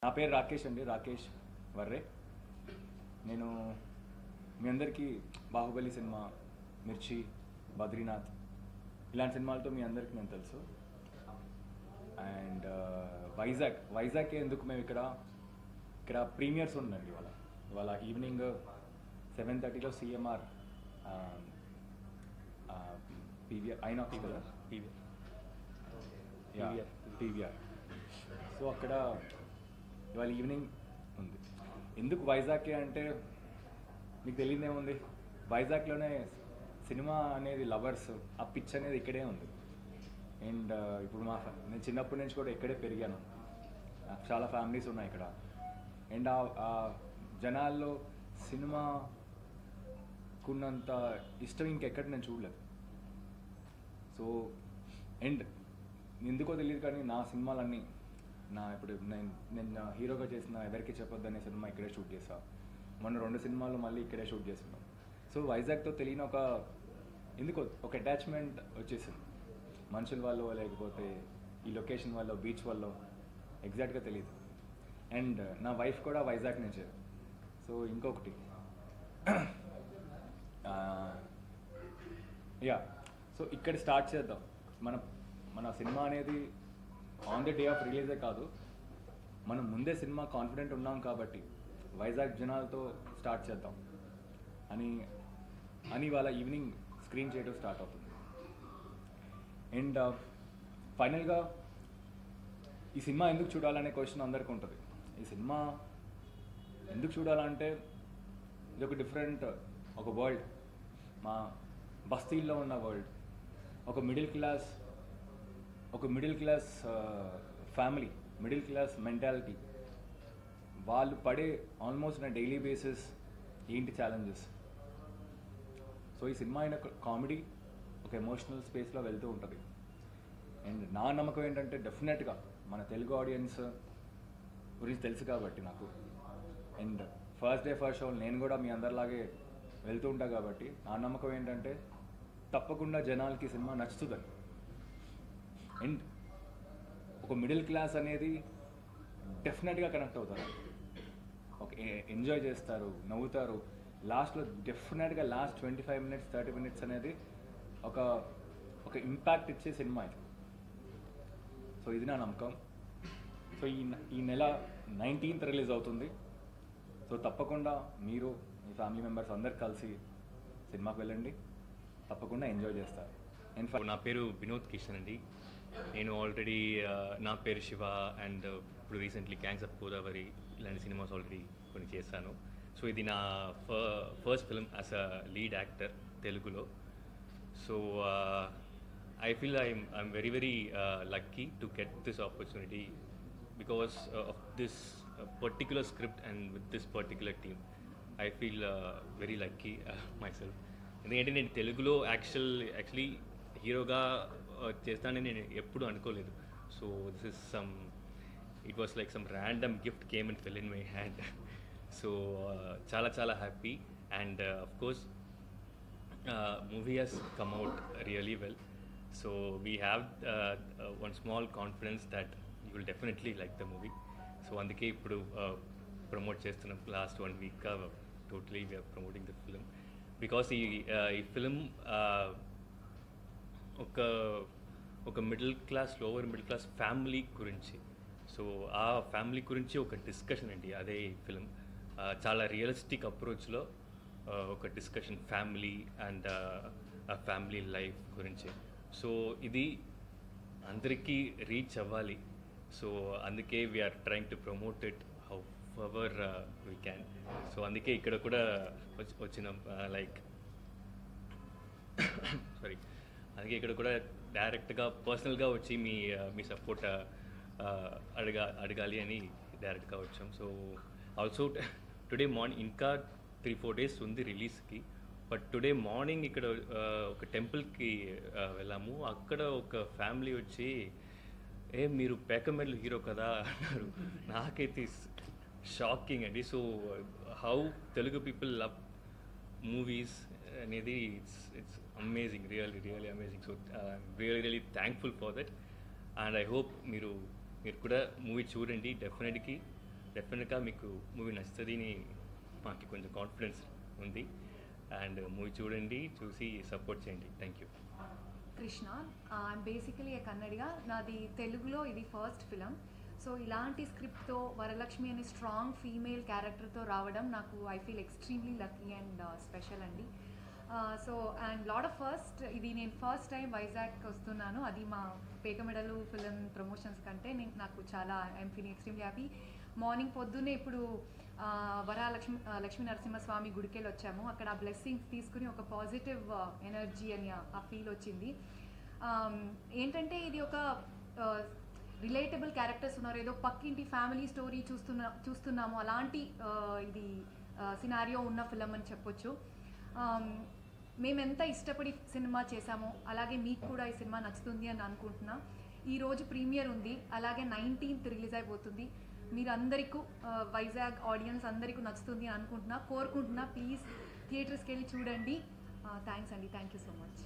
నా పేరు రాకేష్ అండి, రాకేష్ వర్రే. నేను మీ అందరికీ బాహుబలి సినిమా, మిర్చి, బద్రీనాథ్ ఇలాంటి సినిమాలతో మీ అందరికీ నేను తెలుసు. అండ్ వైజాగ్కే ఎందుకు మేము ఇక్కడ ప్రీమియర్స్ ఉందండి. ఇవాళ ఈవినింగ్ 7:30 CMR పీవీఆర్ ఐనాక్స్ కదా, పీవీఆర్. సో అక్కడ ఇవాళ ఈవినింగ్ ఉంది. ఎందుకు వైజాగ్కే అంటే మీకు తెలియదేముంది, వైజాగ్లోనే సినిమా అనేది లవర్స్, ఆ పిచ్ అనేది ఇక్కడే ఉంది. అండ్ ఇప్పుడు నేను చిన్నప్పటి నుంచి కూడా ఇక్కడే పెరిగాను. నాకు చాలా ఫ్యామిలీస్ ఉన్నాయి ఇక్కడ. అండ్ ఆ జనాల్లో సినిమాకున్నంత ఇష్టం ఇంకెక్కడ నేను చూడలేదు. సో అండ్ ఎందుకో తెలియదు కానీ నా సినిమాలన్నీ ఇప్పుడు నేను హీరోగా చేసిన ఎవరికి చెప్పొద్దు అనే సినిమా ఇక్కడే షూట్ చేసా. మొన్న 2 సినిమాలు మళ్ళీ ఇక్కడే షూట్ చేస్తున్నాం. సో వైజాగ్తో తెలియని ఎందుకో ఒక అటాచ్మెంట్ వచ్చేసింది. మనుషుల వల్ల లేకపోతే ఈ లొకేషన్ వల్ల, బీచ్ వల్ల, ఎగ్జాక్ట్గా తెలియదు. అండ్ నా వైఫ్ కూడా వైజాగ్ నుంచే. సో ఇంకొకటి సో ఇక్కడ స్టార్ట్ చేద్దాం. మన సినిమా అనేది ఆన్ ది డే ఆఫ్ రిలీజే కాదు, మనం ముందే సినిమా కాన్ఫిడెంట్ ఉన్నాం కాబట్టి వైజాగ్ జనాలతో స్టార్ట్ చేద్దాం అని ఇవాళ ఈవినింగ్ స్క్రీన్ చేయడం స్టార్ట్ అవుతుంది. అండ్ ఫైనల్గా ఈ సినిమా ఎందుకు చూడాలనే క్వశ్చన్ అందరికీ ఉంటుంది. ఈ సినిమా ఎందుకు చూడాలంటే ఇది ఒక డిఫరెంట్ ఒక వరల్డ్, మా బస్తీల్లో ఉన్న వరల్డ్. ఒక middle class family, middle class mentality, వాళ్ళు పడే ఆల్మోస్ట్ నా డైలీ బేసిస్ ఏంటి ఛాలెంజెస్. సో ఈ సినిమా అయిన కామెడీ ఒక ఎమోషనల్ స్పేస్లో వెళ్తూ ఉంటుంది. అండ్ నా నమ్మకం ఏంటంటే డెఫినెట్గా మన తెలుగు ఆడియన్స్ గురించి తెలుసు కాబట్టి నాకు, and first day first show నేను కూడా మీ అందరిలాగే వెళ్తూ ఉంటా కాబట్టి నా నమ్మకం ఏంటంటే తప్పకుండా జనాలకి సినిమా నచ్చుతుందని. అండ్ ఒక మిడిల్ క్లాస్ అనేది డెఫినెట్గా కనెక్ట్ అవుతారు, ఎంజాయ్ చేస్తారు, నవ్వుతారు. లాస్ట్లో డెఫినెట్గా లాస్ట్ 25 minutes 30 minutes అనేది ఒక ఇంపాక్ట్ ఇచ్చే సినిమా ఇది. సో ఇది నా నమ్మకం. సో ఈ నెల 19th రిలీజ్ అవుతుంది. సో తప్పకుండా మీరు మీ ఫ్యామిలీ మెంబర్స్ అందరు కలిసి సినిమాకి వెళ్ళండి, తప్పకుండా ఎంజాయ్ చేస్తారు. నా పేరు వినోద్ కిషన్ అండి. నేను ఆల్రెడీ నా పేరు శివ అండ్ ఇప్పుడు రీసెంట్లీ గ్యాంగ్స్ ఆఫ్ గోదావరి ఇలాంటి సినిమాస్ ఆల్రెడీ కొన్ని చేశాను. సో ఇది నా first film as a lead actor తెలుగులో. So I feel I'm very very lucky to get this opportunity because of this particular script and with this particular team. I feel very lucky myself. ఎందుకంటే నేను తెలుగులో actually హీరోగా చేస్తానని నేను ఎప్పుడు అనుకోలేదు. So this is it was like some random gift came and fell in my hand. So చాలా చాలా happy. And of course movie has come out really well. So we have one small confidence that you will definitely like the movie. So అందుకే ఇప్పుడు promote చేస్తున్నాం. Last 1 week totally we're promoting the film because ఈ film ఒక lower middle class family గురించి. సో ఆ family గురించి ఒక డిస్కషన్ అండి అదే ఈ ఫిలిం. చాలా రియలిస్టిక్ అప్రోచ్లో ఒక discussion family and family life గురించి. సో ఇది అందరికీ రీచ్ అవ్వాలి. సో అందుకే we're trying to promote it however we can. So అందుకే ఇక్కడ కూడా వచ్చినాం లైక్ సారీ అందుకే ఇక్కడ కూడా డైరెక్ట్గా పర్సనల్గా వచ్చి మీ సపోర్ట్ అడగాలి అని డైరెక్ట్గా వచ్చాం. సో ఆల్సో టుడే మార్నింగ్ ఇంకా 3-4 days ఉంది రిలీజ్కి. బట్ టుడే మార్నింగ్ ఇక్కడ ఒక టెంపుల్కి వెళ్ళాము. అక్కడ ఒక ఫ్యామిలీ వచ్చి మీరు పేకమెర్లు హీరో కదా అన్నారు. నాకైతే షాకింగ్ అండి. So how Telugu people love movies అనేది it's amazing, really amazing. So I'm really thankful for that. And I hope మీరు కూడా మూవీ చూడండి డెఫినెట్లీ. డెఫినెట్గా మీకు మూవీ నచ్చుతుందని మాకు కొంచెం కాన్ఫిడెన్స్ ఉంది. అండ్ మూవీ చూడండి, చూసి సపోర్ట్ చేయండి. Thank you. Krishna, I'm basically a Kannadiga. నాది తెలుగులో ఇది ఫస్ట్ ఫిలం. సో ఇలాంటి స్క్రిప్ట్తో వరలక్ష్మి అనే స్ట్రాంగ్ ఫీమేల్ క్యారెక్టర్తో రావడం నాకు I feel extremely lucky and special అండి. So and lot of first, ఇది నేను ఫస్ట్ టైం వైజాగ్ వస్తున్నాను, అది మా పేకమెడలు ఫిలిం ప్రమోషన్స్ కంటే నాకు చాలా I'm feeling extremely happy. Morning పొద్దున్నే ఇప్పుడు లక్ష్మీ నరసింహస్వామి గుడికెళ్ళి వచ్చాము. అక్కడ ఆ బ్లెస్సింగ్స్ తీసుకుని ఒక పాజిటివ్ ఎనర్జీ అని ఆ ఫీల్ వచ్చింది. ఏంటంటే ఇది ఒక రిలేటబుల్ క్యారెక్టర్స్ ఉన్నారు, ఏదో పక్కింటి ఫ్యామిలీ స్టోరీ చూస్తున్నాము అలాంటి ఇది సినారియో ఉన్న ఫిలం అని చెప్పొచ్చు. మేము ఎంత ఇష్టపడి సినిమా చేశామో అలాగే మీకు కూడా ఈ సినిమా నచ్చుతుంది అని అనుకుంటున్నా. ఈరోజు ప్రీమియర్ ఉంది, అలాగే 19th రిలీజ్ అయిపోతుంది. మీరందరికీ వైజాగ్ ఆడియన్స్ అందరికీ నచ్చుతుంది అని కోరుకుంటున్నా. ప్లీజ్ థియేటర్స్కి వెళ్ళి చూడండి. థ్యాంక్స్ అండి, థ్యాంక్ యూ సో మచ్.